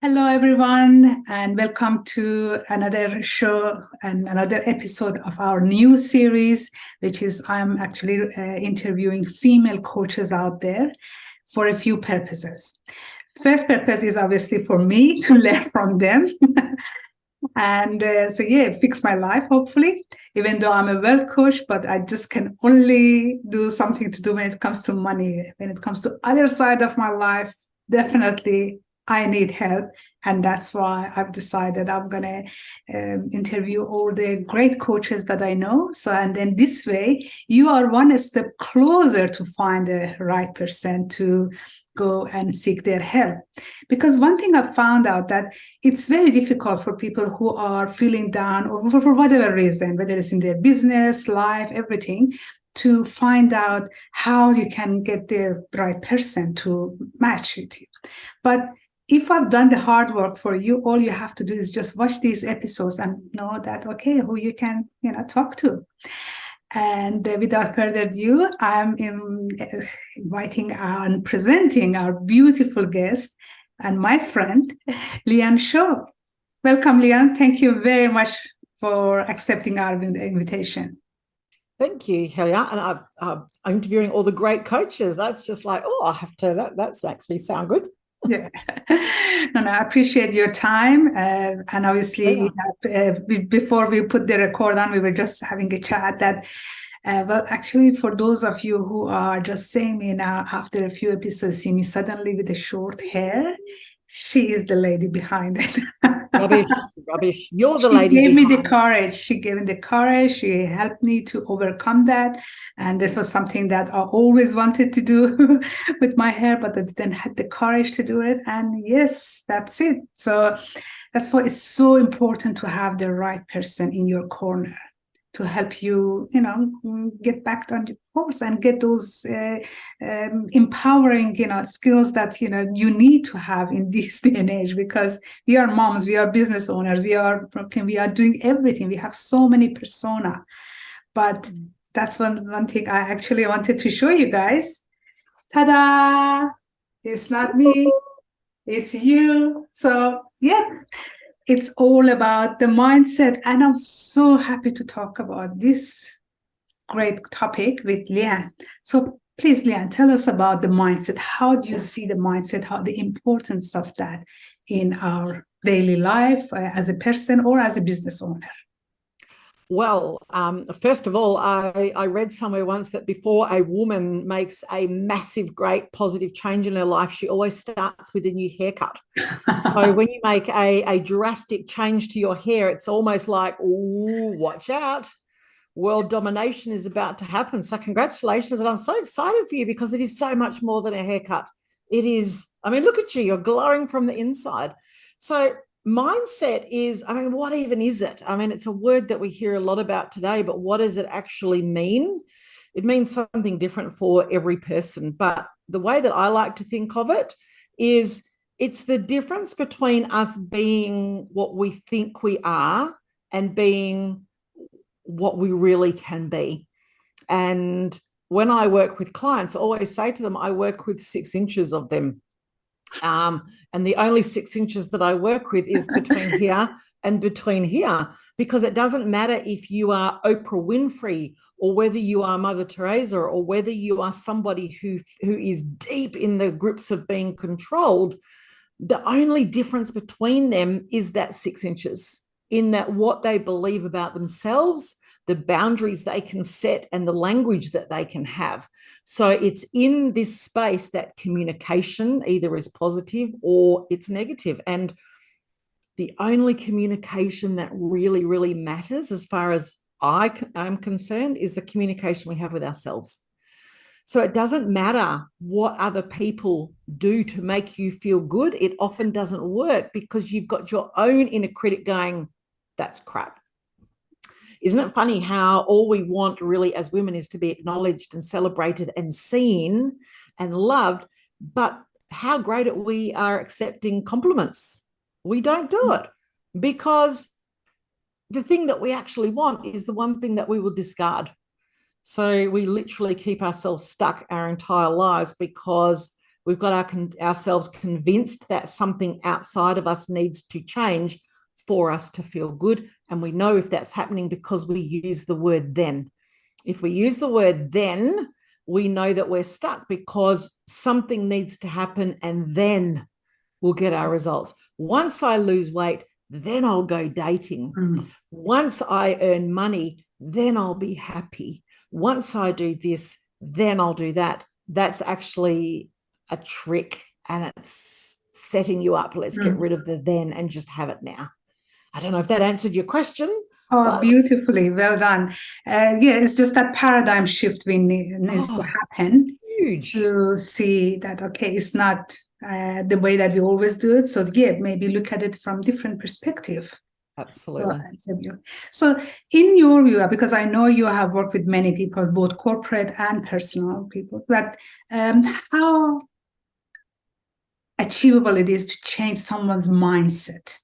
Hello, everyone, and welcome to another show and another episode of our new series, which is I'm actually interviewing female coaches out there for a few purposes. First purpose is obviously for me to learn from them. And fix my life, hopefully, even though I'm a wealth coach, but I just can only do something to do when it comes to money. When it comes to other side of my life, definitely I need help. And that's why I've decided I'm going to interview all the great coaches that I know. So, and then this way, you are one step closer to find the right person to go and seek their help. Because one thing I've found out that it's very difficult for people who are feeling down or for whatever reason, whether it's in their business, life, everything, to find out how you can get the right person to match with you. But if I've done the hard work for you, all you have to do is just watch these episodes and know that, okay, who you can, talk to. And without further ado, I'm inviting and presenting our beautiful guest and my friend, Leanne Shaw. Welcome, Leanne. Thank you very much for accepting our invitation. Thank you, Helia. And I'm interviewing all the great coaches. That's just like, oh, I have to, that makes me sound good. Yeah, no, I appreciate your time. And obviously, before we put the record on, we were just having a chat that, well, actually, for those of you who are just seeing me now after a few episodes, see me suddenly with the short hair, she is the lady behind it. Rubbish, rubbish. You're the She lady gave me the behind. courage. She gave me the courage. She helped me to overcome that. And this was something that I always wanted to do with my hair, but I didn't have the courage to do it. And yes, that's it. So that's why it's so important to have the right person in your corner to help you, get back on your course and get those empowering, skills that, you need to have in this day and age because we are moms, we are business owners, we are doing everything. We have so many persona, but that's one thing I actually wanted to show you guys. Ta-da! It's not me, it's you. So yeah, it's all about the mindset. And I'm so happy to talk about this great topic with Leanne. So please, Leanne, tell us about the mindset. How do you see the mindset, how the importance of that in our daily life as a person or as a business owner? Well, first of all, I read somewhere once that before a woman makes a massive, great, positive change in her life, she always starts with a new haircut. So when you make a drastic change to your hair, it's almost like, oh, watch out. World domination is about to happen. So congratulations. And I'm so excited for you because it is so much more than a haircut. It is, I mean, look at you, you're glowing from the inside. So mindset is, I mean, what even is it? I mean, it's a word that we hear a lot about today, but what does it actually mean? It means something different for every person. But the way that I like to think of it is it's the difference between us being what we think we are and being what we really can be. And when I work with clients, I always say to them, I work with 6 inches of them. And the only 6 inches that I work with is between here and between here, because it doesn't matter if you are Oprah Winfrey or whether you are Mother Teresa or whether you are somebody who is deep in the grips of being controlled. The only difference between them is that 6 inches in that what they believe about themselves, the boundaries they can set, and the language that they can have. So it's in this space that communication either is positive or it's negative. And the only communication that really, really matters, as far as I am concerned, is the communication we have with ourselves. So it doesn't matter what other people do to make you feel good. It often doesn't work because you've got your own inner critic going, that's crap. Isn't it funny how all we want really as women is to be acknowledged and celebrated and seen and loved, but how great we are accepting compliments. We don't do it because the thing that we actually want is the one thing that we will discard. So we literally keep ourselves stuck our entire lives because We've got ourselves convinced that something outside of us needs to change for us to feel good. And we know if that's happening because we use the word then. If we use the word then, we know that we're stuck because something needs to happen and then we'll get our results. Once I lose weight, then I'll go dating. Once I earn money, then I'll be happy. Once I do this, then I'll do that. That's actually a trick, and it's setting you up. Let's get rid of the then and just have it now. I don't know if that answered your question. Oh, beautifully. Well done. Yeah, it's just that paradigm shift needs to happen. Huge. To see that, okay, it's not the way that we always do it. So yeah, maybe look at it from different perspective. Absolutely. So in your view, because I know you have worked with many people, both corporate and personal people, but how achievable it is to change someone's mindset?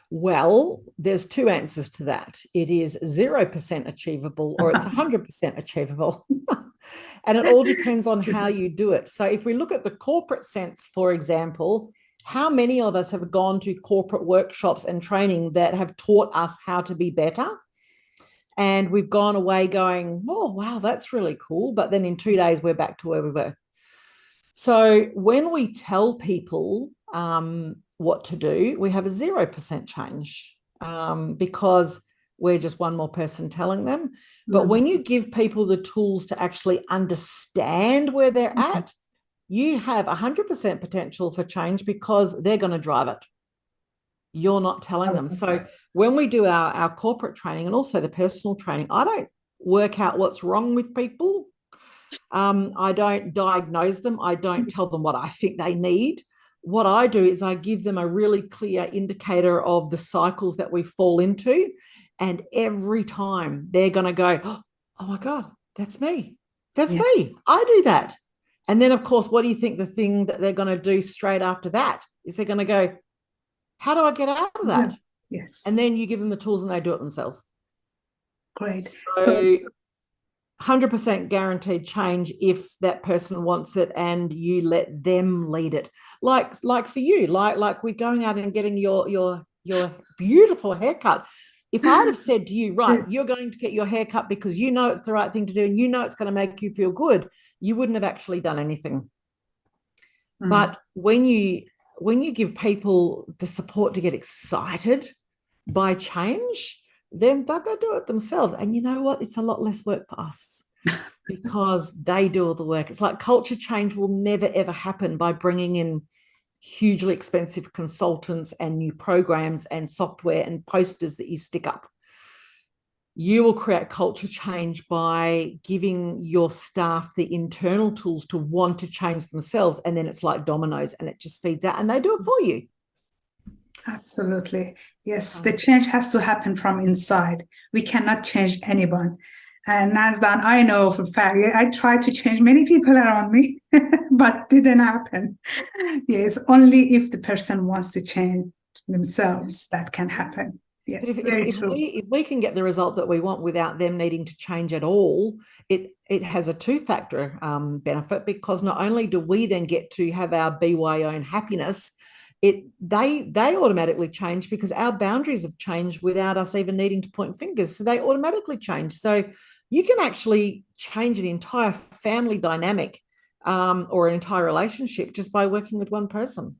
Well, there's two answers to that. It is 0% achievable or it's 100% achievable. And it all depends on how you do it. So if we look at the corporate sense, for example, how many of us have gone to corporate workshops and training that have taught us how to be better? And we've gone away going, oh, wow, that's really cool. But then in 2 days, we're back to where we were. So when we tell people what to do, we have a 0% change because we're just one more person telling them. But when you give people the tools to actually understand where they're at, you have 100% potential for change because they're going to drive it. You're not telling them. So when we do our corporate training and also the personal training, I don't work out what's wrong with people. I don't diagnose them. I don't tell them what I think they need. What I do is I give them a really clear indicator of the cycles that we fall into. And every time they're going to go, oh my God, that's me. That's me. I do that. And then, of course, what do you think the thing that they're going to do straight after that is they're going to go, how do I get out of that? Yes. And then you give them the tools and they do it themselves. Great. So 100% guaranteed change if that person wants it and you let them lead it. Like for you, like we're going out and getting your beautiful haircut. If I'd have said to you, right, you're going to get your haircut because you know it's the right thing to do and you know it's going to make you feel good, you wouldn't have actually done anything. But when you give people the support to get excited by change, then they'll go do it themselves. And you know what? It's a lot less work for us because they do all the work. It's like culture change will never, ever happen by bringing in hugely expensive consultants and new programs and software and posters that you stick up. You will create culture change by giving your staff the internal tools to want to change themselves. And then it's like dominoes and it just feeds out and they do it for you. Absolutely. Yes, the change has to happen from inside. We cannot change anyone. And Nazdan, I know for a fact, I tried to change many people around me, but didn't happen. Yes, only if the person wants to change themselves, that can happen. Yeah, if we can get the result that we want without them needing to change at all, it has a two-factor benefit because not only do we then get to have our BY own happiness, they automatically change because our boundaries have changed without us even needing to point fingers. So they automatically change. So you can actually change an entire family dynamic or an entire relationship just by working with one person.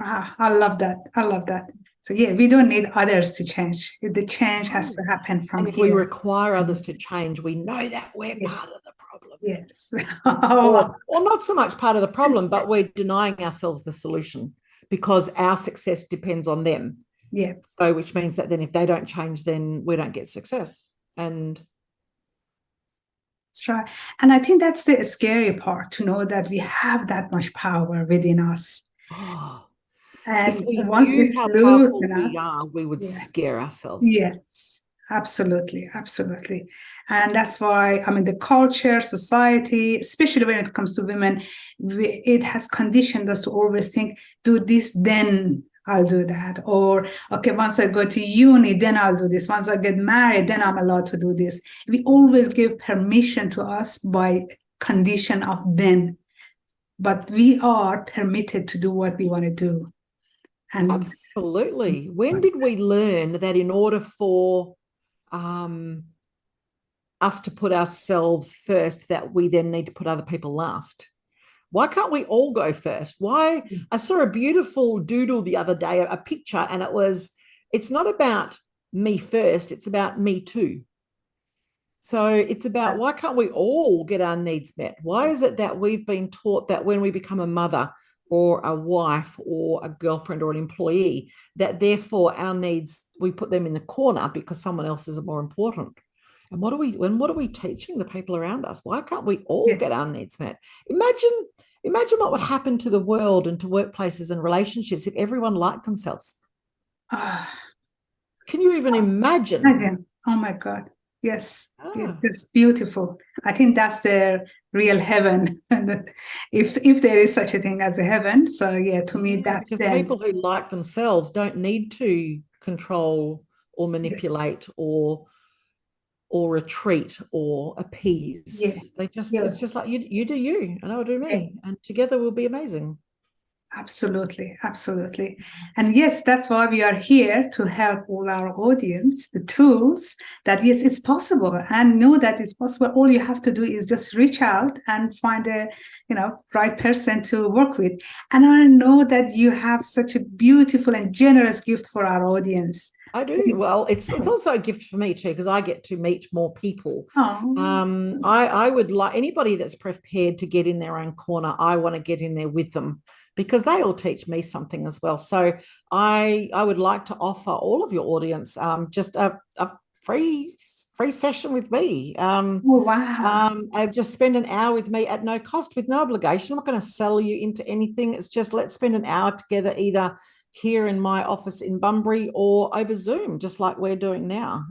I love that. I love that. So yeah, we don't need others to change. The change has to happen from here. And if we require others to change, we know that we're part of the problem. Yes. or not so much part of the problem, but we're denying ourselves the solution because our success depends on them. Yeah. So which means that then if they don't change, then we don't get success. And that's right. And I think that's the scary part, to know that we have that much power within us. And if we once knew it's how loose powerful enough, we are, we would scare ourselves. Yes, absolutely, absolutely. And that's why, I mean, the culture, society, especially when it comes to women, it has conditioned us to always think, do this, then I'll do that. Or, okay, once I go to uni, then I'll do this. Once I get married, then I'm allowed to do this. We always give permission to us by condition of then. but we are permitted to do what we want to do. And absolutely. When did we learn that in order for us to put ourselves first, that we then need to put other people last? Why can't we all go first? Why? I saw a beautiful doodle the other day, a picture, and it's not about me first, it's about me too. So it's about, why can't we all get our needs met? Why is it that we've been taught that when we become a mother or a wife or a girlfriend or an employee, that therefore our needs, we put them in the corner because someone else's are more important? And what are we teaching the people around us? Why can't we all get our needs met? Imagine what would happen to the world and to workplaces and relationships if everyone liked themselves. Can you even imagine? Oh my God. Yes, it's beautiful. I think that's the real heaven, if there is such a thing as a heaven. So yeah, to me, that's because people who like themselves don't need to control or manipulate or retreat or appease. It's just like you do you and I'll do me, and together we'll be amazing. Absolutely, absolutely. And yes, that's why we are here, to help all our audience the tools that yes, it's possible, and know that it's possible. All you have to do is just reach out and find a right person to work with. And I know that you have such a beautiful and generous gift for our audience. I do. Well, it's also a gift for me too, because I get to meet more people. I would like anybody that's prepared to get in their own corner. I want to get in there with them, because they all teach me something as well. So I would like to offer all of your audience just a free session with me. Just spend an hour with me at no cost, with no obligation. I'm not going to sell you into anything. It's just, let's spend an hour together, either here in my office in Bunbury or over Zoom, just like we're doing now.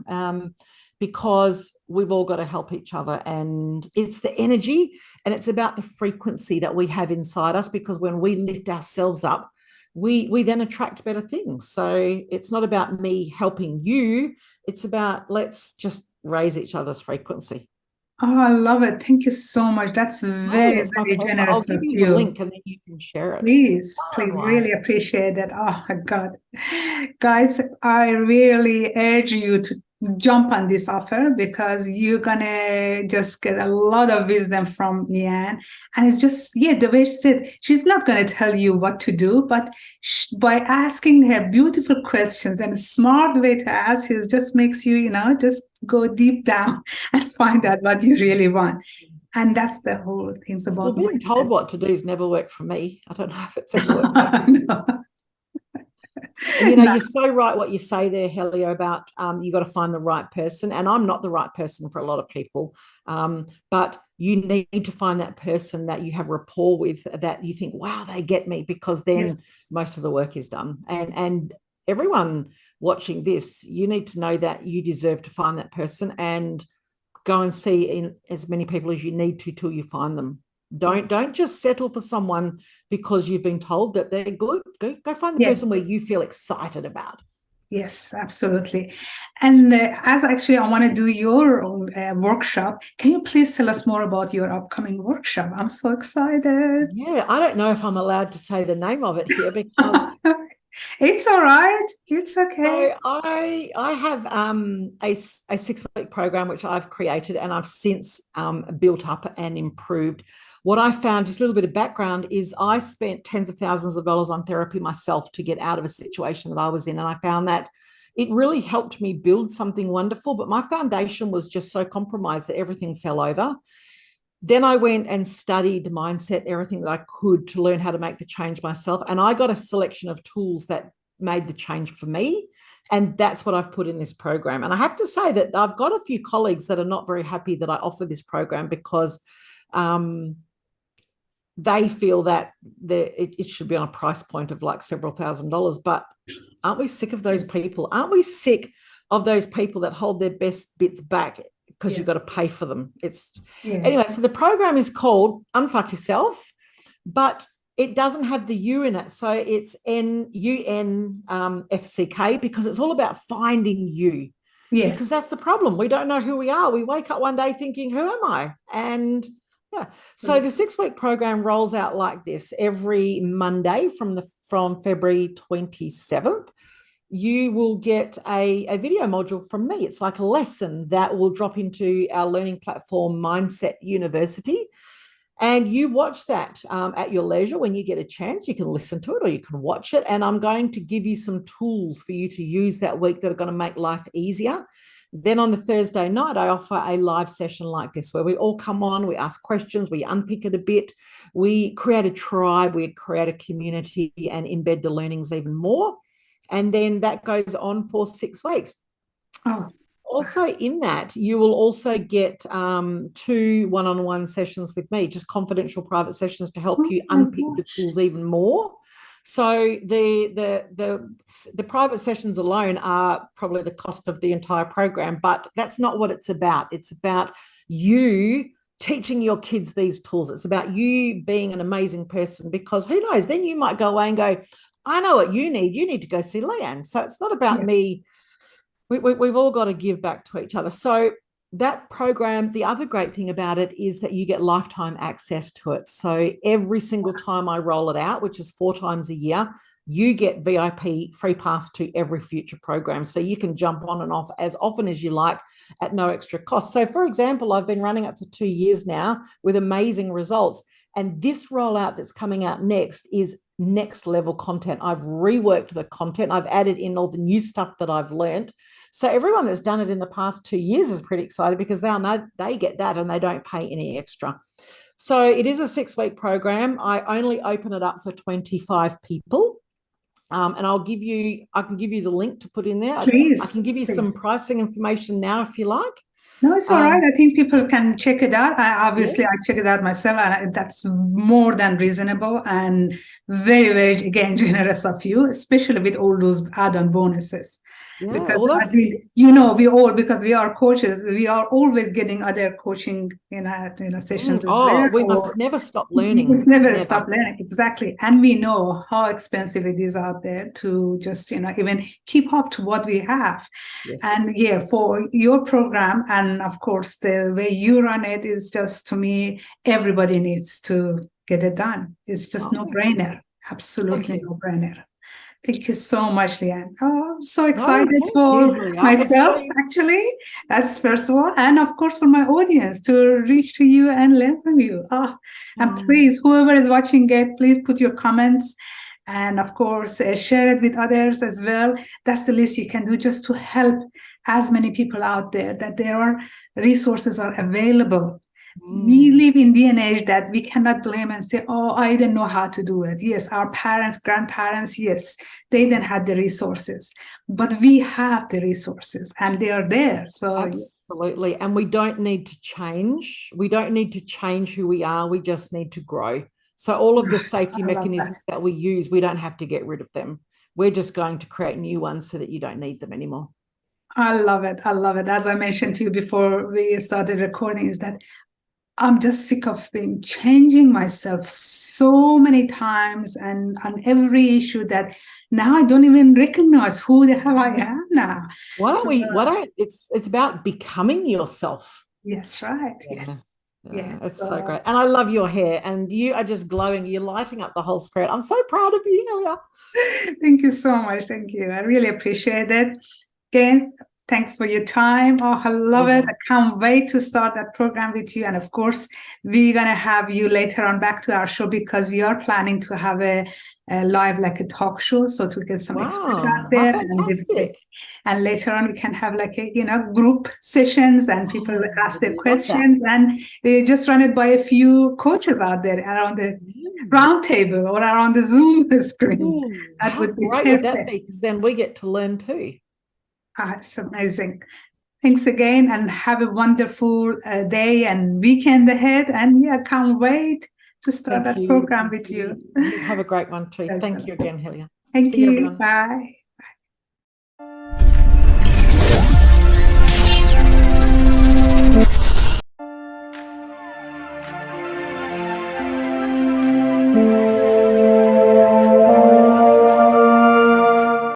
Because we've all got to help each other, and it's the energy and it's about the frequency that we have inside us, because when we lift ourselves up, we then attract better things. So it's not about me helping you, it's about, let's just raise each other's frequency. Oh, I love it. Thank you so much. That's very, very generous. I'll give you the link and then you can share it. Please, really appreciate that. Oh my God. Guys, I really urge you to jump on this offer, because you're gonna just get a lot of wisdom from Leanne. And it's just, the way she said, she's not gonna tell you what to do, but by asking her beautiful questions and a smart way to ask, it just makes you, just go deep down and find out what you really want. And that's the whole thing about. Well, being told what to do has never worked for me. I don't know if it's ever worked for you. No. And you're so right what you say there, Helia, about you got to find the right person. And I'm not the right person for a lot of people. But you need to find that person that you have rapport with, that you think, wow, they get me, because then most of the work is done. And everyone watching this, you need to know that you deserve to find that person, and go and see in as many people as you need to till you find them. Don't just settle for someone because you've been told that they're good. Go find the person where you feel excited about. Yes, absolutely. And as actually I want to do your own workshop, can you please tell us more about your upcoming workshop? I'm so excited. Yeah, I don't know if I'm allowed to say the name of it here, because it's all right. It's okay. So I have a 6-week program which I've created, and I've since built up and improved. What I found, just a little bit of background, is I spent tens of thousands of dollars on therapy myself to get out of a situation that I was in, and I found that it really helped me build something wonderful, but my foundation was just so compromised that everything fell over. Then I went and studied mindset, everything that I could, to learn how to make the change myself. And I got a selection of tools that made the change for me. And that's what I've put in this program. And I have to say that I've got a few colleagues that are not very happy that I offer this program, because they feel that it should be on a price point of like several $1,000s. But aren't we sick of those people? Aren't we sick of those people that hold their best bits back because you've got to pay for them? Anyway, so the program is called Unfuck Yourself, but it doesn't have the U in it. So it's NUNFCK, because it's all about finding you. Yes. Because that's the problem. We don't know who we are. We wake up one day thinking, who am I? And Yeah. So the 6-week program rolls out like this every Monday from February 27th. You will get a video module from me. It's like a lesson that will drop into our learning platform, Mindset University. And you watch that at your leisure when you get a chance. You can listen to it or you can watch it. And I'm going to give you some tools for you to use that week that are going to make life easier. Then on the Thursday night, I offer a live session like this where we all come on, we ask questions, we unpick it a bit, we create a tribe, we create a community and embed the learnings even more. And then that goes on for 6 weeks. Oh. Also in that, you will also get 2 one-on-one sessions with me, just confidential private sessions to help you unpick the tools even more. So the private sessions alone are probably the cost of the entire program, but that's not what it's about. It's about you teaching your kids these tools. It's about you being an amazing person, because who knows, then you might go away and go, I know what you need. You need to go see Leanne. So it's not about me. We've all got to give back to each other. So that program, the other great thing about it is that you get lifetime access to it. So every single time I roll it out, which is 4 times a year, you get VIP free pass to every future program. So you can jump on and off as often as you like at no extra cost. So for example, I've been running it for 2 years now with amazing results. And this rollout that's coming out next is next level content. I've reworked the content. I've added in all the new stuff that I've learned. So everyone that's done it in the past 2 years is pretty excited, because they'll know they get that and they don't pay any extra. So it is a 6-week program. I only open it up for 25 people. And I can give you the link to put in there. Please, I can give you some pricing information now if you like. No, it's all right. I think people can check it out. I check it out myself, and that's more than reasonable and very, very, again, generous of you, especially with all those add-on bonuses. Yeah, because well, I think, because we are coaches, we are always getting other coaching, sessions. We must never stop learning. We must never stop learning. Exactly. And we know how expensive it is out there to just, even keep up to what we have. Yes. And for your program, and of course, the way you run it is just, to me, everybody needs to get it done. It's just no-brainer. Absolutely no-brainer. Thank you so much, Leanne. Oh, I'm so excited for myself, actually. That's first of all. And of course, for my audience to reach to you and learn from you. And please, whoever is watching it, please put your comments. And of course, share it with others as well. That's the least you can do, just to help as many people out there, that there are resources are available. We live in day and age that we cannot blame and say, oh, I didn't know how to do it. Yes, our parents, grandparents, yes, they didn't have the resources. But we have the resources and they are there. So absolutely. And we don't need to change. We don't need to change who we are. We just need to grow. So all of the safety mechanisms that we use, we don't have to get rid of them. We're just going to create new ones so that you don't need them anymore. I love it. I love it. As I mentioned to you before we started recording, is that I'm just sick of changing myself so many times and on every issue that now I don't even recognize who the hell I am now. It's about becoming yourself. Yes, right. Yes. Yeah, it's so great. And I love your hair, and you are just glowing. You're lighting up the whole screen. I'm so proud of you, Helia. Thank you so much. Thank you. I really appreciate it. Again, thanks for your time. Oh, I love it. I can't wait to start that program with you. And of course, we're going to have you later on back to our show, because we are planning to have a live, like a talk show. So to get some experts out there. And later on, we can have like a, group sessions and people ask their questions, and they just run it by a few coaches out there around the round table or around the Zoom screen. That would be great. Would that be? Because then we get to learn too. It's amazing. Thanks again, and have a wonderful day and weekend ahead. And can't wait to start that program with you. Have a great one too. Thank you again, Helia. Thank you. Bye.